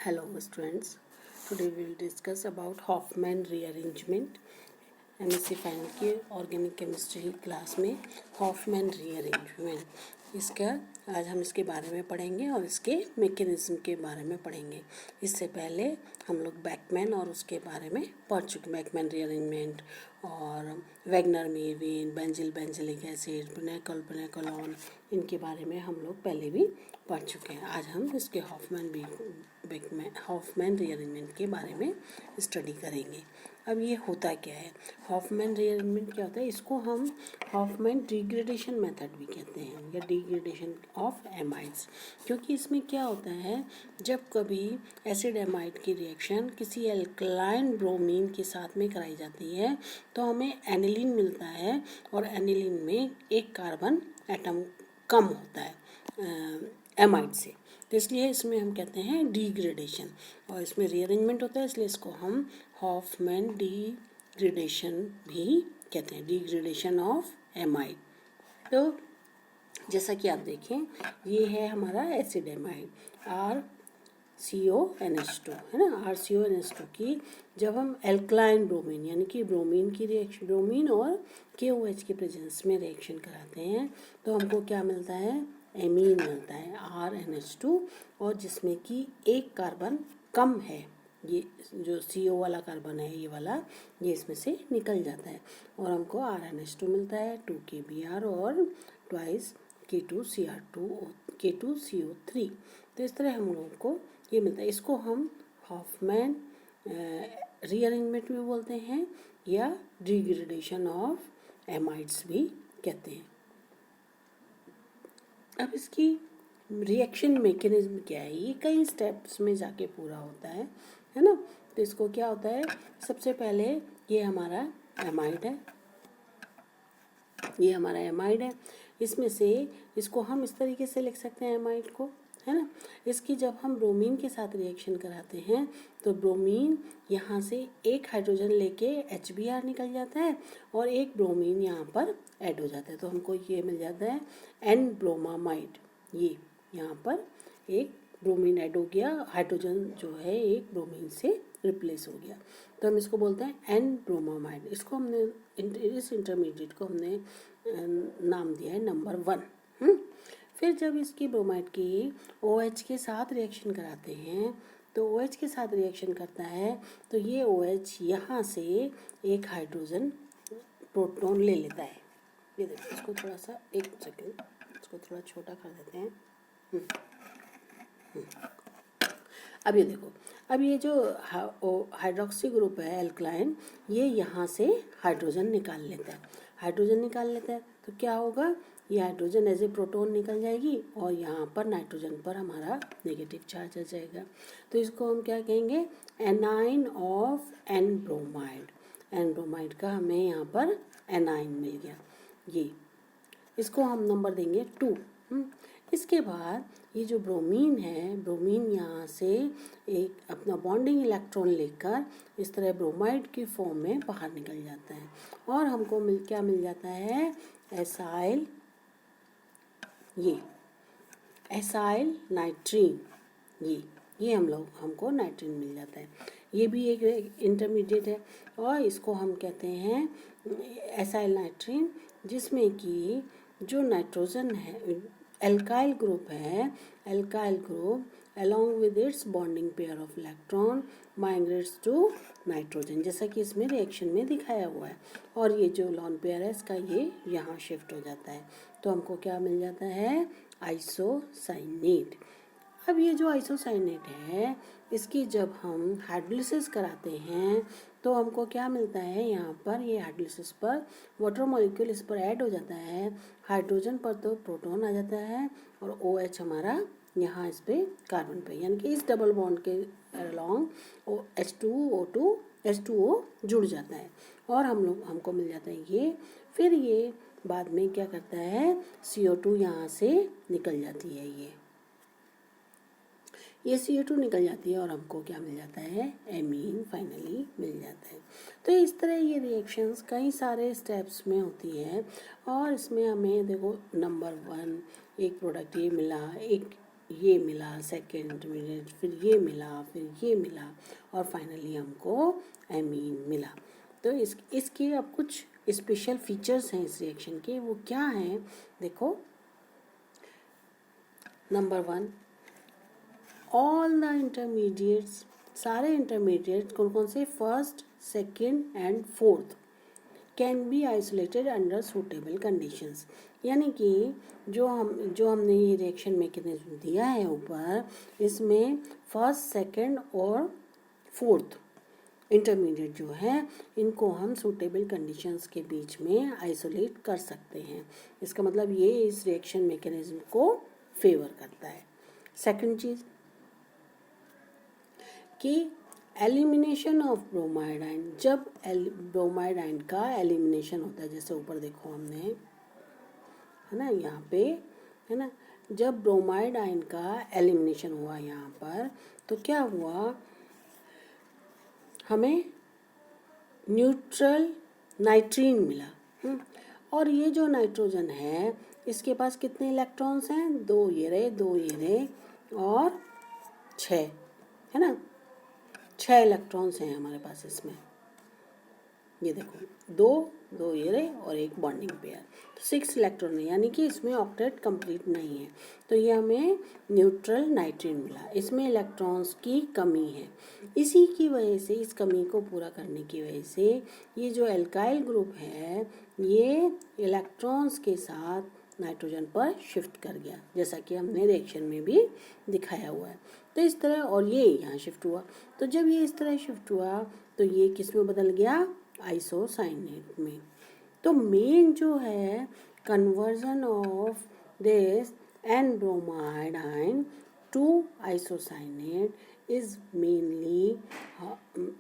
Hello students, today we will discuss about Hoffman rearrangement. MSc final की organic chemistry class में Hoffmann rearrangement इसका आज हम इसके बारे में पढ़ेंगे और इसके मैकेनिज्म के बारे में पढ़ेंगे। इससे पहले हम लोग बैकमैन और उसके बारे में पढ़ चुके, बैकमैन रीअरेंजमेंट और वैगनर मेविन, बेंजिलिक एसिड, पुनेकोलॉन, इनके बारे में हम लोग पहले भी पढ़ चुके हैं। आज हम इसके हॉफमैन रीअरेंजमेंट के बारे में स्टडी करेंगे। अब ये होता क्या है, हॉफमैन रीअरेंजमेंट क्या होता है, इसको हम हॉफमैन डिग्रेडेशन मेथड भी कहते हैं या डिग्रेडेशन ऑफ एमाइड्स। क्योंकि इसमें क्या होता है, जब कभी एसिड एमाइड की रिएक्शन किसी एल्कलाइन ब्रोमीन के साथ में कराई जाती है तो हमें एनिलीन मिलता है और एनिलीन में एक कार्बन एटम कम होता है एमाइड से, तो इसलिए इसमें हम कहते हैं डिग्रेडेशन। और इसमें रीअरेंजमेंट होता है, इसलिए इसको हम हॉफमैन डिग्रेडेशन भी कहते हैं, डिग्रेडेशन ऑफ एमाइड। तो जैसा कि आप देखें, ये है हमारा एसिड एमाइड RCONH2 है ना, RCONH2 की जब हम एल्कलाइन ब्रोमीन यानी कि ब्रोमीन की रिएक्शन, ब्रोमीन और KOH के प्रेजेंस में रिएक्शन कराते हैं तो हमको क्या मिलता है, एमीन मिलता है RNH2, और जिसमें कि एक कार्बन कम है, ये जो CO वाला कार्बन है ये वाला, ये इसमें से निकल जाता है और हमको RNH2 मिलता है 2KBr और ट्वाइस K2CO3। तो इस तरह हम लोगों को ये मिलता है। इसको हम हॉफमैन रीअरेंजमेंट भी बोलते हैं या डिग्रेडेशन ऑफ एमाइड्स भी कहते हैं। अब इसकी रिएक्शन मैकेनिज्म क्या है, ये कई स्टेप्स में जाके पूरा होता है ना। तो इसको क्या होता है, सबसे पहले ये हमारा एमाइड है, ये हमारा एमाइड है। इसमें से इसको हम इस तरीके से लिख सकते हैं एमाइड को, है ना। इसकी जब हम ब्रोमीन के साथ रिएक्शन कराते हैं तो ब्रोमीन यहाँ से एक हाइड्रोजन लेके HBr निकल जाता है और एक ब्रोमीन यहाँ पर ऐड हो जाता है, तो हमको ये मिल जाता है एन ब्रोमामाइड। ये यहाँ पर एक ब्रोमीन ऐड हो गया, हाइड्रोजन जो है एक ब्रोमीन से रिप्लेस हो गया, तो हम इसको बोलते हैं एन ब्रोमामाइड। इसको हमने इस इंटरमीडिएट को हमने नाम दिया है नंबर 1। फिर जब इसकी ब्रोमाइड की OH के साथ रिएक्शन कराते हैं तो OH के साथ रिएक्शन करता है तो ये OH यहाँ से एक हाइड्रोजन प्रोटॉन ले लेता है। ये देखो, इसको थोड़ा सा, एक सेकेंड, इसको थोड़ा छोटा कर देते हैं। अब ये देखो, अब ये जो हाइड्रोक्सी ग्रुप है एल्कलाइन, ये यहाँ से हाइड्रोजन निकाल लेता है, तो क्या होगा, ये हाइड्रोजन एज ए प्रोटॉन निकल जाएगी और यहाँ पर नाइट्रोजन पर हमारा नेगेटिव चार्ज आ जाएगा। तो इसको हम क्या कहेंगे, एनाइन ऑफ एन ब्रोमाइड का हमें यहाँ पर एनाइन मिल गया। ये इसको हम नंबर देंगे 2। इसके बाद ये जो ब्रोमीन है, ब्रोमीन यहाँ से एक अपना बॉन्डिंग इलेक्ट्रॉन लेकर इस तरह ब्रोमाइड की फॉर्म में बाहर निकल जाता है और हमको क्या मिल जाता है, एसाइल, ये एसाइल नाइट्रीन, ये हमको नाइट्रीन मिल जाता है। ये भी एक इंटरमीडिएट है और इसको हम कहते हैं एसाइल नाइट्रीन, जिसमें कि जो नाइट्रोजन है, एल्काइल ग्रुप है, alkyl group along with its bonding pair of electron migrates to nitrogen, जैसा कि इसमें रिएक्शन में दिखाया हुआ है, और ये जो लॉन पेयर है इसका ये यहाँ शिफ्ट हो जाता है, तो हमको क्या मिल जाता है, आइसोसाइनेट। अब ये जो आइसोसाइनेट है, इसकी जब हम हाइड्रोलिसिस कराते हैं तो हमको क्या मिलता है, यहाँ पर ये हाइड्रोलिसिस पर वाटर मॉलिक्यूल इस पर ऐड हो जाता है, हाइड्रोजन पर तो प्रोटॉन आ जाता है और OH हमारा यहाँ इस पे कार्बन पे, यानी कि इस डबल बॉन्ड के अलॉन्ग H2O जुड़ जाता है और हमको मिल जाता है ये। फिर ये बाद में क्या करता है, CO2 यहाँ से निकल जाती है, ये CO2 निकल जाती है और हमको क्या मिल जाता है, एमीन फाइनली मिल जाता है। तो इस तरह ये रिएक्शंस कई सारे स्टेप्स में होती है और इसमें हमें देखो नंबर 1 एक प्रोडक्ट ये मिला, एक ये मिला सेकेंड इंटरमीडिएट, फिर ये मिला, फिर ये मिला, और फाइनली हमको एमीन मिला। तो इसके अब कुछ स्पेशल फीचर्स हैं इस रिएक्शन के, वो क्या हैं देखो। नंबर 1, ऑल द इंटरमीडिएट्स, सारे इंटरमीडिएट कौन कौन से, first, second and fourth, can be isolated under suitable conditions. यानी कि जो हमने ये रिएक्शन मैकेनिज्म दिया है ऊपर, इसमें फर्स्ट, सेकेंड और फोर्थ इंटरमीडिएट जो है, इनको हम सूटेबल कंडीशंस के बीच में आइसोलेट कर सकते हैं। इसका मतलब ये इस रिएक्शन मैकेनिज्म को फेवर करता है। सेकंड चीज कि एलिमिनेशन ऑफ ब्रोमाइड आयन, जब ब्रोमाइड आयन का एलिमिनेशन होता है, जैसे ऊपर देखो हमने, है ना, यहाँ पे, है ना, जब ब्रोमाइड आयन का एलिमिनेशन हुआ यहाँ पर, तो क्या हुआ, हमें न्यूट्रल नाइट्रीन मिला। और ये जो नाइट्रोजन है, इसके पास कितने इलेक्ट्रॉन्स हैं, 2 ये रहे, 2 ये रहे, और 6, है ना, 6 इलेक्ट्रॉन्स हैं हमारे पास इसमें। ये देखो, 2 ये रहे और एक बॉन्डिंग पेयर, तो 6 इलेक्ट्रॉन है, यानी कि इसमें ऑक्टेट कंप्लीट नहीं है। तो ये हमें न्यूट्रल नाइट्रीन मिला, इसमें इलेक्ट्रॉन्स की कमी है। इसी की वजह से, इस कमी को पूरा करने की वजह से, ये जो एल्काइल ग्रुप है, ये इलेक्ट्रॉन्स के साथ नाइट्रोजन पर शिफ्ट कर गया, जैसा कि हमने रिएक्शन में भी दिखाया हुआ है। तो इस तरह, और ये यहाँ शिफ्ट हुआ, तो जब ये इस तरह शिफ्ट हुआ, तो ये किस में बदल गया, आइसोसाइनेट में। तो मेन जो है conversion of this N bromide ion to isocyanate is mainly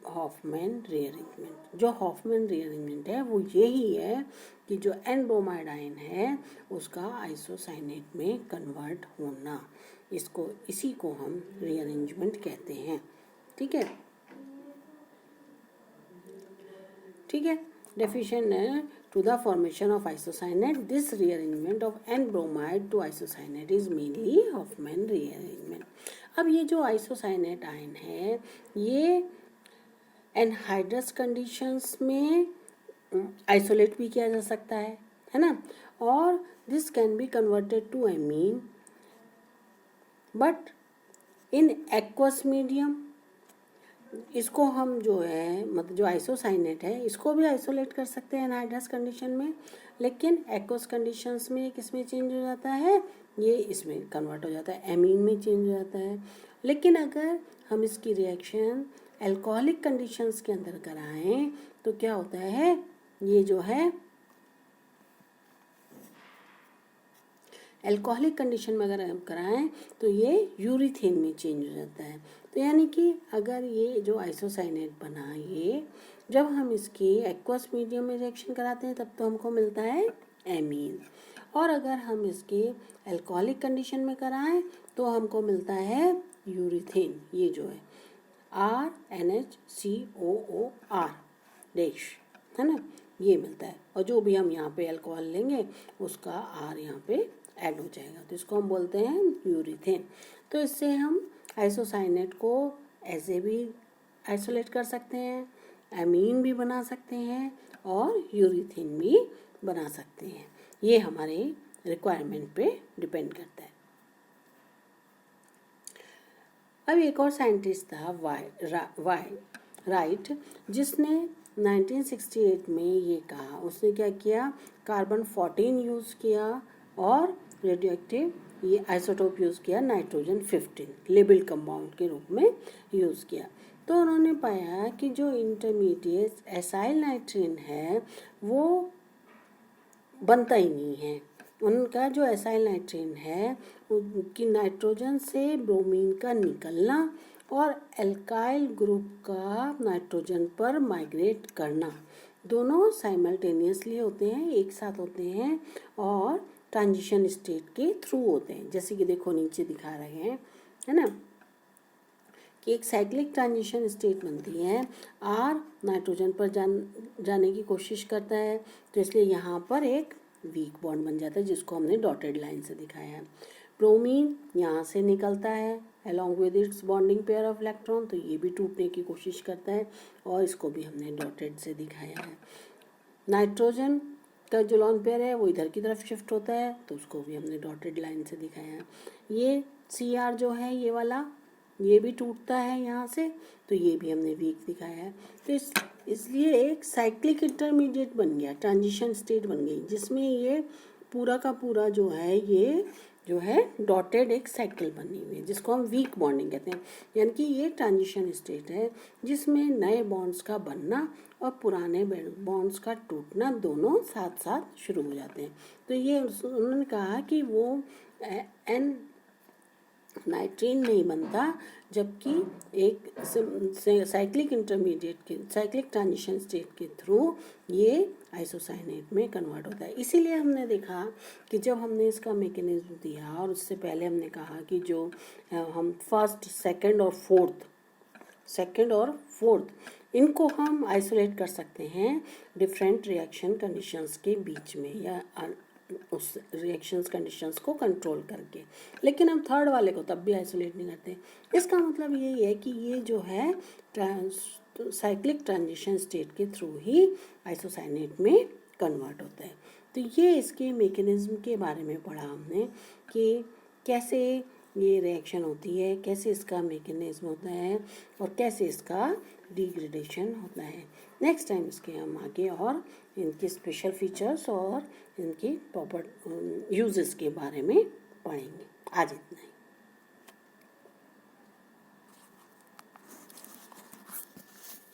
Hofmann rearrangement. जो हॉफमैन रीअरेंजमेंट है वो यही है कि जो एन ब्रोमाइड आयन है उसका आइसोसाइनेट में कन्वर्ट होना, इसी को हम रीअरेंजमेंट कहते हैं। ठीक है, ठीक है। डेफिनेशन है, to the formation of isocyanate, this rearrangement of N bromide to isocyanate is mainly Hofmann rearrangement. अब ये जो आइसोसाइनेट आयन है, ये एनहाइड्रस कंडीशंस में आइसोलेट भी किया जा सकता है ना, और this can be converted to amine, but in aqueous medium इसको हम जो है, मतलब जो आइसोसाइनेट है, इसको भी आइसोलेट कर सकते हैं एनहाइड्रस कंडीशन में, लेकिन एक्वस कंडीशंस में किसमें चेंज हो जाता है, ये इसमें कन्वर्ट हो जाता है, एमीन में चेंज हो जाता है। लेकिन अगर हम इसकी रिएक्शन अल्कोहलिक कंडीशंस के अंदर कराएं तो क्या होता है, ये जो है अल्कोहलिक कंडीशन में अगर हम कराएं तो ये यूरिथेन में चेंज हो जाता है। तो यानी कि अगर ये जो आइसोसाइनेट बना, ये जब हम इसकी एक्वस मीडियम में रिएक्शन कराते हैं तब तो हमको मिलता है एमीन, और अगर हम इसके अल्कोहलिक कंडीशन में कराएं तो हमको मिलता है यूरिथेन, ये जो है RNHCOOR डैश, है ना, ये मिलता है। और जो भी हम यहाँ पे अल्कोहल लेंगे उसका R यहाँ पे ऐड हो जाएगा, तो इसको हम बोलते हैं यूरिथेन। तो इससे हम आइसोसाइनेट को ऐसे भी आइसोलेट कर सकते हैं, एमीन भी बना सकते हैं, और यूरिथेन भी बना सकते हैं। ये हमारे रिक्वायरमेंट पे डिपेंड करता है। अब एक और साइंटिस्ट था राइट, जिसने 1968 में ये कहा, उसने क्या किया, कार्बन 14 यूज़ किया और रेडियोएक्टिव ये आइसोटोप यूज़ किया नाइट्रोजन 15 लेबल कंपाउंड के रूप में यूज़ किया। तो उन्होंने पाया कि जो इंटरमीडिएट एसाइल नाइट्रीन है वो बनता ही नहीं है। उनका जो एसाइल नाइट्रीन है उनकी नाइट्रोजन से ब्रोमीन का निकलना और एल्काइल ग्रुप का नाइट्रोजन पर माइग्रेट करना, दोनों साइमल्टेनियसली होते हैं, एक साथ होते हैं, और ट्रांजिशन स्टेट के थ्रू होते हैं। जैसे कि देखो नीचे दिखा रहे हैं, है ना, कि एक साइक्लिक ट्रांजिशन स्टेट बनती है, आर नाइट्रोजन पर जाने की कोशिश करता है, तो इसलिए यहाँ पर एक वीक बॉन्ड बन जाता है जिसको हमने डॉटेड लाइन से दिखाया है। ब्रोमीन यहाँ से निकलता है along with its bonding pair of electron, तो ये भी टूटने की कोशिश करता है और इसको भी हमने डॉटेड से दिखाया है। नाइट्रोजन का जो लॉन पेयर है वो इधर की तरफ शिफ्ट होता है, तो उसको भी हमने डॉटेड लाइन से दिखाया है। ये Cr जो है ये वाला, ये भी टूटता है यहाँ से, तो ये भी हमने वीक दिखाया है। तो इसलिए एक साइक्लिक इंटरमीडिएट बन गया, ट्रांजिशन स्टेट बन गई, जिसमें ये पूरा का पूरा जो है ये जो है डॉटेड एक साइकिल बनी हुई है, जिसको हम वीक बॉन्डिंग कहते हैं। यानी कि ये ट्रांजिशन स्टेट है जिसमें नए बॉन्ड्स का बनना और पुराने बॉन्ड्स का टूटना दोनों साथ साथ शुरू हो जाते हैं। तो ये उन्होंने कहा कि वो एन नाइट्रीन नहीं बनता, जबकि एक साइक्लिक इंटरमीडिएट के साइक्लिक ट्रांजिशन स्टेट के थ्रू ये आइसोसाइनेट में कन्वर्ट होता है। इसीलिए हमने देखा कि जब हमने इसका मैकेनिज्म दिया, और उससे पहले हमने कहा कि जो हम फर्स्ट सेकंड और फोर्थ इनको हम आइसोलेट कर सकते हैं डिफरेंट रिएक्शन कंडीशंस के बीच में, या उस रिएक्शंस कंडीशंस को कंट्रोल करके, लेकिन हम थर्ड वाले को तब भी आइसोलेट नहीं करते। इसका मतलब यही है कि ये जो है साइक्लिक ट्रांजिशन स्टेट के थ्रू ही आइसोसाइनेट में कन्वर्ट होता है। तो ये इसके मैकेनिज्म के बारे में पढ़ा हमने कि कैसे ये रिएक्शन होती है, कैसे इसका मैकेनिज्म होता है और कैसे इसका डिग्रेडेशन होता है। नेक्स्ट टाइम इसके हम आगे और इनके स्पेशल फीचर्स और इनकी प्रॉपर यूजेस के बारे में पढ़ेंगे। आज इतना ही।